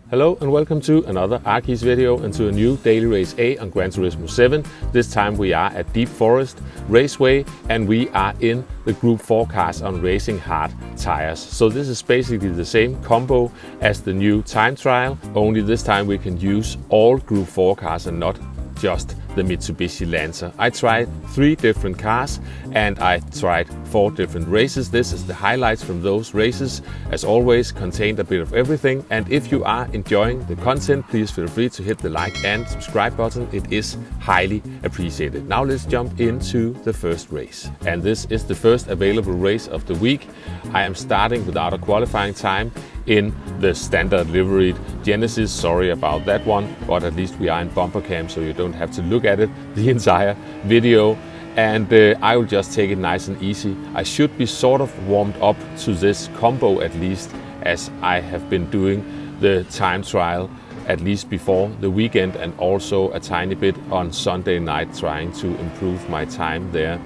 Hello and welcome to another Arkeys video and to a new Daily Race A on Gr.4 7. This time we are at Deep Forest Raceway and we are in the Gr.4 cars on racing hard tires. So this is basically the same combo as the new time trial, only this time we can use all Gr.4 cars and not just the Mitsubishi Lancer. I tried 3 different cars and I tried 4 different races. This is the highlights from those races. As always, contained a bit of everything. And if you are enjoying the content, please feel free to hit the like and subscribe button. It is highly appreciated. Now let's jump into the first race. And this is the first available race of the week. I am starting without a qualifying time in the standard liveried Genesis. Sorry about that one, but at least we are in bumper cam, so you don't have to look at it the entire video. And I will just take it nice and easy. I should be sort of warmed up to this combo at least, as I have been doing the time trial at least before the weekend and also a tiny bit on Sunday night, trying to improve my time there.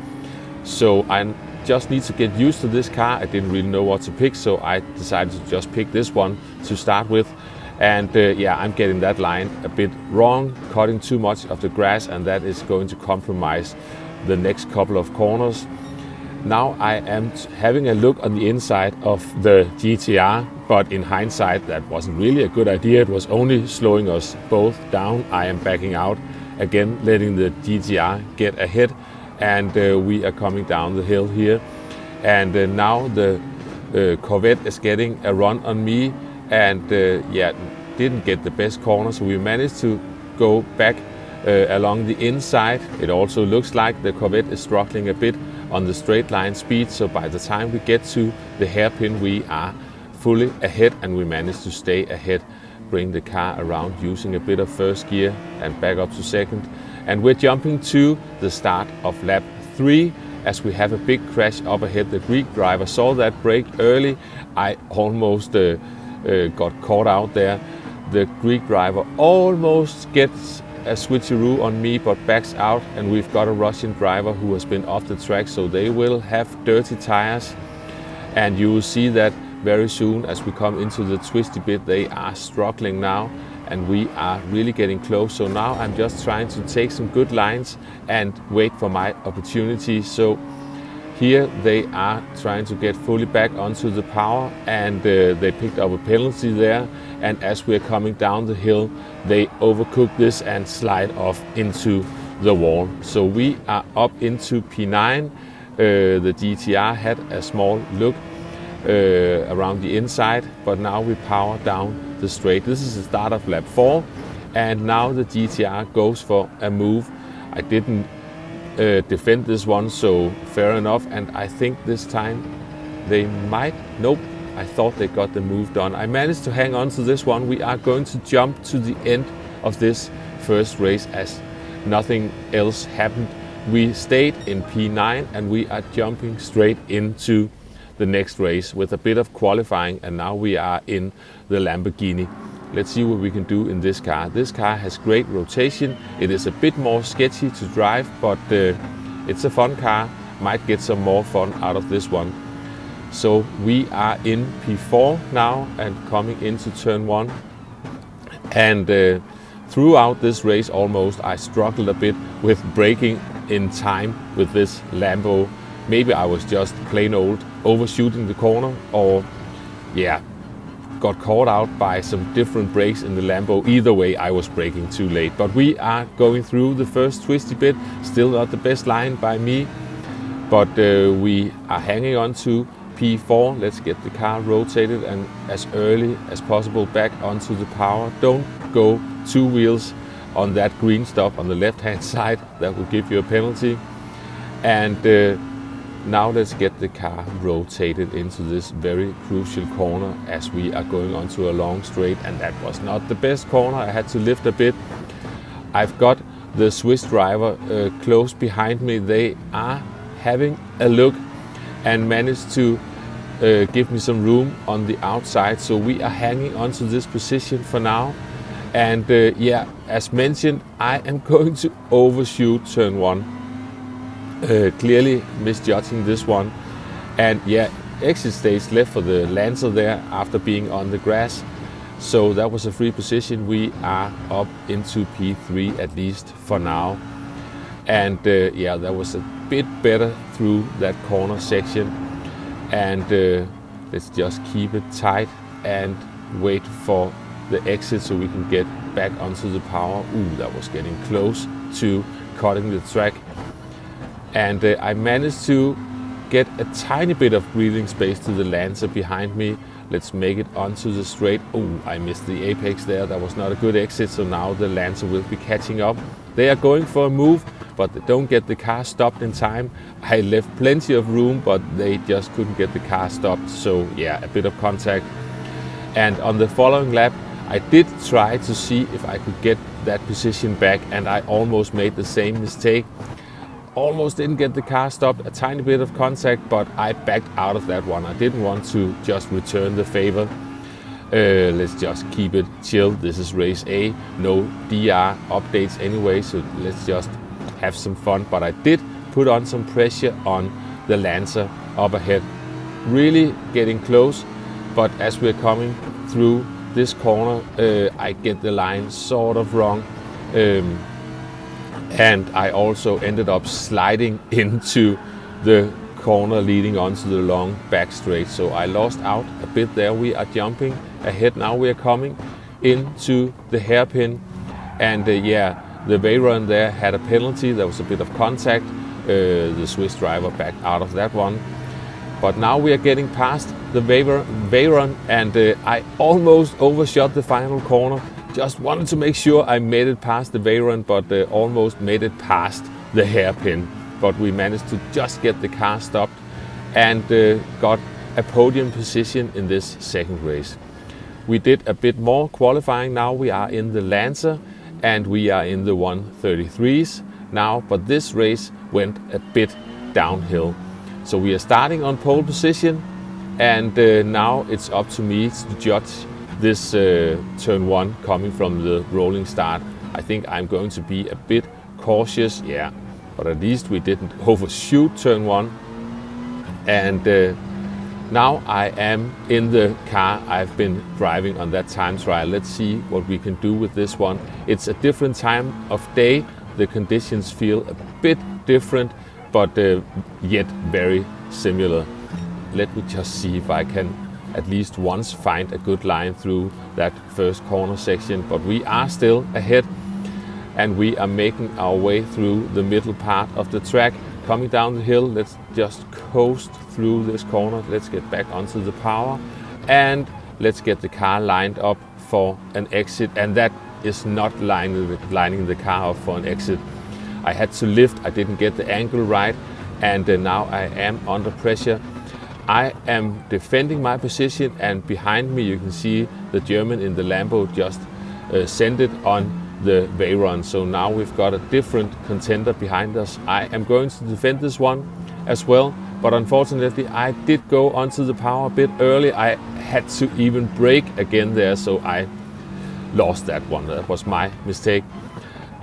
So I just need to get used to this car. I didn't really know what to pick, so I decided to just pick this one to start with. And yeah, I'm getting that line a bit wrong, cutting too much of the grass, and that is going to compromise the next couple of corners. Now I am having a look on the inside of the GTR, but in hindsight that wasn't really a good idea. It was only slowing us both down. I am backing out again, letting the GTR get ahead, and we are coming down the hill here. And now the Corvette is getting a run on me, and yeah, didn't get the best corner, so we managed to go back along the inside. It also looks like the Corvette is struggling a bit on the straight line speed, so by the time we get to the hairpin we are fully ahead, and we managed to stay ahead, bring the car around using a bit of first gear and back up to second. And we're jumping to the start of lap 3 as we have a big crash up ahead. The Greek driver saw that brake early. I almost got caught out there. The Greek driver almost gets a switcheroo on me but backs out, and we've got a Russian driver who has been off the track, so they will have dirty tires. And you will see that very soon as we come into the twisty bit. They are struggling now and we are really getting close. So now I'm just trying to take some good lines and wait for my opportunity. So here they are trying to get fully back onto the power, and they picked up a penalty there. And as we're coming down the hill, they overcook this and slide off into the wall. So we are up into P9. The GTR had a small look around the inside, but now we power down the straight. This is the start of lap 4, and now the GTR goes for a move. I didn't defend this one, so fair enough, and I think this time they might. Nope, I thought they got the move done. I managed to hang on to this one. We are going to jump to the end of this first race as nothing else happened. We stayed in P9 and we are jumping straight into the next race with a bit of qualifying, and now we are in the Lamborghini. Let's see what we can do in this car. This car has great rotation. It is a bit more sketchy to drive, but it's a fun car. Might get some more fun out of this one. So we are in P4 now and coming into turn 1. And throughout this race almost I struggled a bit with braking in time with this Lambo. Maybe I was just plain old overshooting the corner, or yeah, got caught out by some different brakes in the Lambo. Either way, I was braking too late. But we are going through the first twisty bit. Still not the best line by me, but we are hanging on to P4. Let's get the car rotated and as early as possible back onto the power. Don't go 2 wheels on that green stuff on the left hand side. That will give you a penalty. And now let's get the car rotated into this very crucial corner as we are going onto a long straight, and that was not the best corner. I had to lift a bit. I've got the Swiss driver close behind me. They are having a look and managed to give me some room on the outside, so we are hanging onto this position for now. And yeah, as mentioned, I am going to overshoot turn 1. Clearly misjudging this one, and yeah, exit stage left for the Lancer there after being on the grass. So that was a free position. We are up into P3 at least for now. And yeah, that was a bit better through that corner section. And let's just keep it tight and wait for the exit so we can get back onto the power. Ooh, that was getting close to cutting the track. And I managed to get a tiny bit of breathing space to the Lancer behind me. Let's make it onto the straight. Oh, I missed the apex there. That was not a good exit, so now the Lancer will be catching up. They are going for a move, but they don't get the car stopped in time. I left plenty of room, but they just couldn't get the car stopped. So yeah, a bit of contact. And on the following lap, I did try to see if I could get that position back, and I almost made the same mistake. Almost didn't get the car stopped, a tiny bit of contact, but I backed out of that one. I didn't want to just return the favor. Let's just keep it chill. This is race A, no DR updates anyway, so let's just have some fun. But I did put on some pressure on the Lancer up ahead. Really getting close, but as we're coming through this corner, I get the line sort of wrong. And I also ended up sliding into the corner leading onto the long back straight. So I lost out a bit there. We are jumping ahead now. We are coming into the hairpin. And yeah, the Veyron there had a penalty. There was a bit of contact. The Swiss driver backed out of that one. But now we are getting past the Veyron, and I almost overshot the final corner. Just wanted to make sure I made it past the Veyron, but almost made it past the hairpin. But we managed to just get the car stopped and got a podium position in this second race. We did a bit more qualifying now. We are in the Lancer and we are in the 133s now, but this race went a bit downhill. So we are starting on pole position, and now it's up to me to judge this turn one coming from the rolling start. I think I'm going to be a bit cautious, yeah, but at least we didn't overshoot turn one. And now I am in the car I've been driving on that time trial. Let's see what we can do with this one. It's a different time of day. The conditions feel a bit different, but yet very similar. Let me just see if I can at least once find a good line through that first corner section. But we are still ahead, and we are making our way through the middle part of the track. Coming down the hill, let's just coast through this corner. Let's get back onto the power, and let's get the car lined up for an exit. And that is not lining the car up for an exit. I had to lift, I didn't get the angle right, and now I am under pressure. I am defending my position, and behind me you can see the German in the Lambo just sent it on the Veyron. So now we've got a different contender behind us. I am going to defend this one as well, but unfortunately I did go onto the power a bit early. I had to even brake again there, so I lost that one. That was my mistake.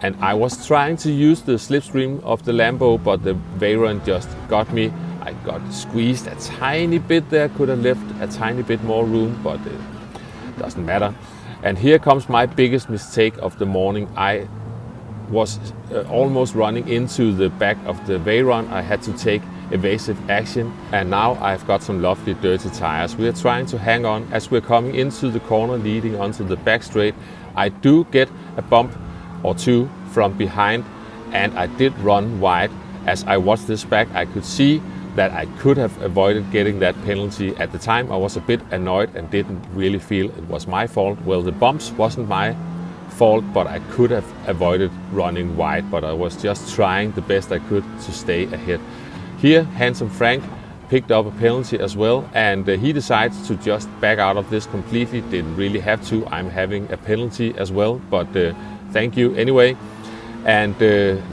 And I was trying to use the slipstream of the Lambo, but the Veyron just got me. I got squeezed a tiny bit there, could have left a tiny bit more room, but it doesn't matter. And here comes my biggest mistake of the morning. I was almost running into the back of the Veyron. I had to take evasive action, and now I've got some lovely dirty tires. We are trying to hang on as we're coming into the corner leading onto the back straight. I do get a bump or two from behind, and I did run wide. As I watched this back, I could see that I could have avoided getting that penalty. At the time I was a bit annoyed and didn't really feel it was my fault. Well, the bumps wasn't my fault, but I could have avoided running wide, but I was just trying the best I could to stay ahead. Here, Handsome Frank picked up a penalty as well, and he decides to just back out of this completely. Didn't really have to. I'm having a penalty as well, but thank you anyway. And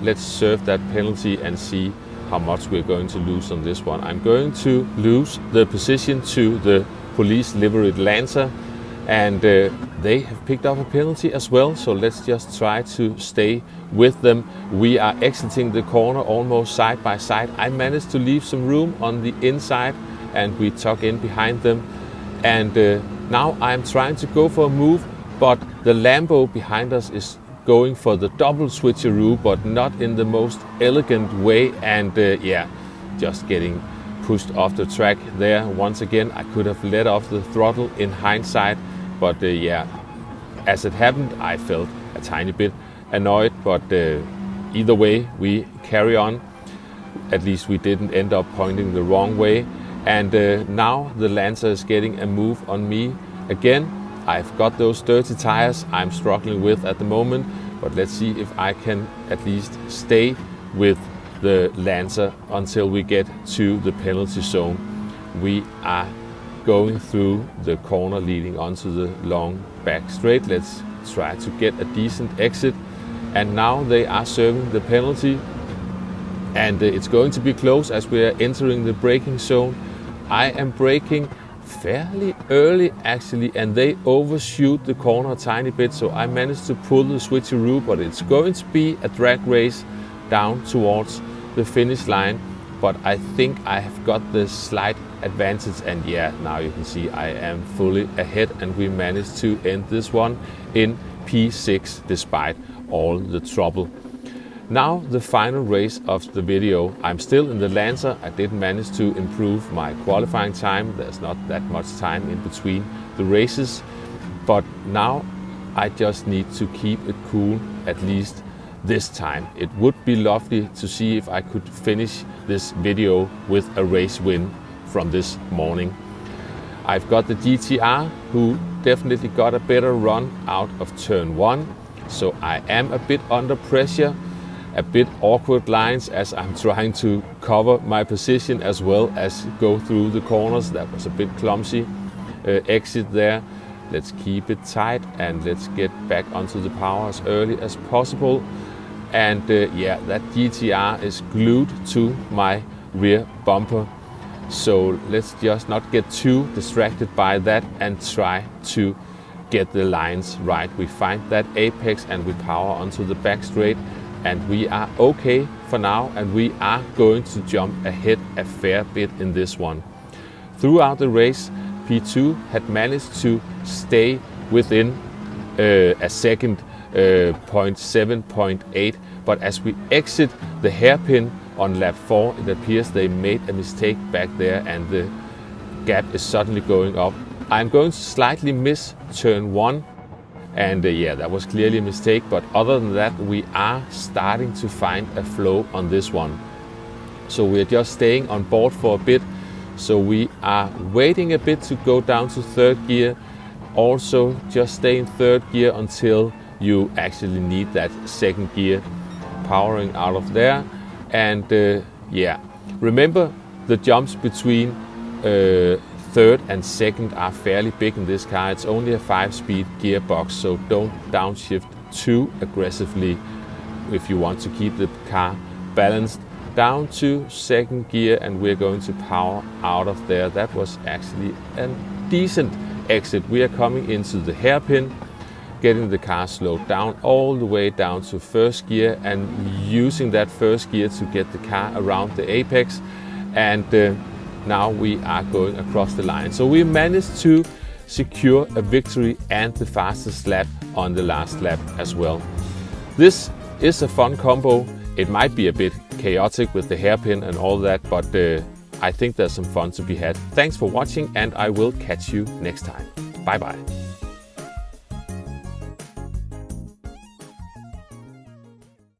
let's serve that penalty and see how much we're going to lose on this one. I'm going to lose the position to the police liveried Lancer, and they have picked up a penalty as well, so let's just try to stay with them. We are exiting the corner almost side by side. I managed to leave some room on the inside, and we tuck in behind them, And now I'm trying to go for a move, but the Lambo behind us is going for the double switcheroo, but not in the most elegant way, and yeah, just getting pushed off the track there. Once again, I could have let off the throttle in hindsight, but yeah, as it happened, I felt a tiny bit annoyed, but either way, we carry on. At least we didn't end up pointing the wrong way. And now the Lancer is getting a move on me again. I've got those dirty tires I'm struggling with at the moment, but let's see if I can at least stay with the Lancer until we get to the penalty zone. We are going through the corner leading onto the long back straight. Let's try to get a decent exit. And now they are serving the penalty, and it's going to be close as we are entering the braking zone. I am braking fairly early actually, and they overshoot the corner a tiny bit, so I managed to pull the switcheroo, but it's going to be a drag race down towards the finish line. But I think I have got the slight advantage, and yeah, now you can see I am fully ahead, and we managed to end this one in P6 despite all the trouble. Now the final race of the video. I'm still in the Lancer. I didn't manage to improve my qualifying time. There's not that much time in between the races, but now I just need to keep it cool at least this time. It would be lovely to see if I could finish this video with a race win from this morning. I've got the GT4 who definitely got a better run out of turn 1, so I am a bit under pressure. A bit awkward lines as I'm trying to cover my position as well as go through the corners. That was a bit clumsy exit there. Let's keep it tight and let's get back onto the power as early as possible. And yeah, that GT4 is glued to my rear bumper. So let's just not get too distracted by that and try to get the lines right. We find that apex and we power onto the back straight. And we are okay for now, and we are going to jump ahead a fair bit in this one. Throughout the race, P2 had managed to stay within a second, 0.7, 0.8, but as we exit the hairpin on lap 4, it appears they made a mistake back there and the gap is suddenly going up. I'm going to slightly miss turn 1. And yeah, that was clearly a mistake, but other than that, we are starting to find a flow on this one. So we're just staying on board for a bit. So we are waiting a bit to go down to third gear. Also, just stay in third gear until you actually need that second gear. Powering out of there. And yeah, remember the jumps between third and second are fairly big in this car. It's only a 5-speed gearbox, so don't downshift too aggressively if you want to keep the car balanced. Down to second gear, and we're going to power out of there. That was actually a decent exit. We are coming into the hairpin, getting the car slowed down all the way down to first gear and using that first gear to get the car around the apex. And now we are going across the line. So we managed to secure a victory and the fastest lap on the last lap as well. This is a fun combo. It might be a bit chaotic with the hairpin and all that, but I think there's some fun to be had. Thanks for watching, and I will catch you next time. Bye bye.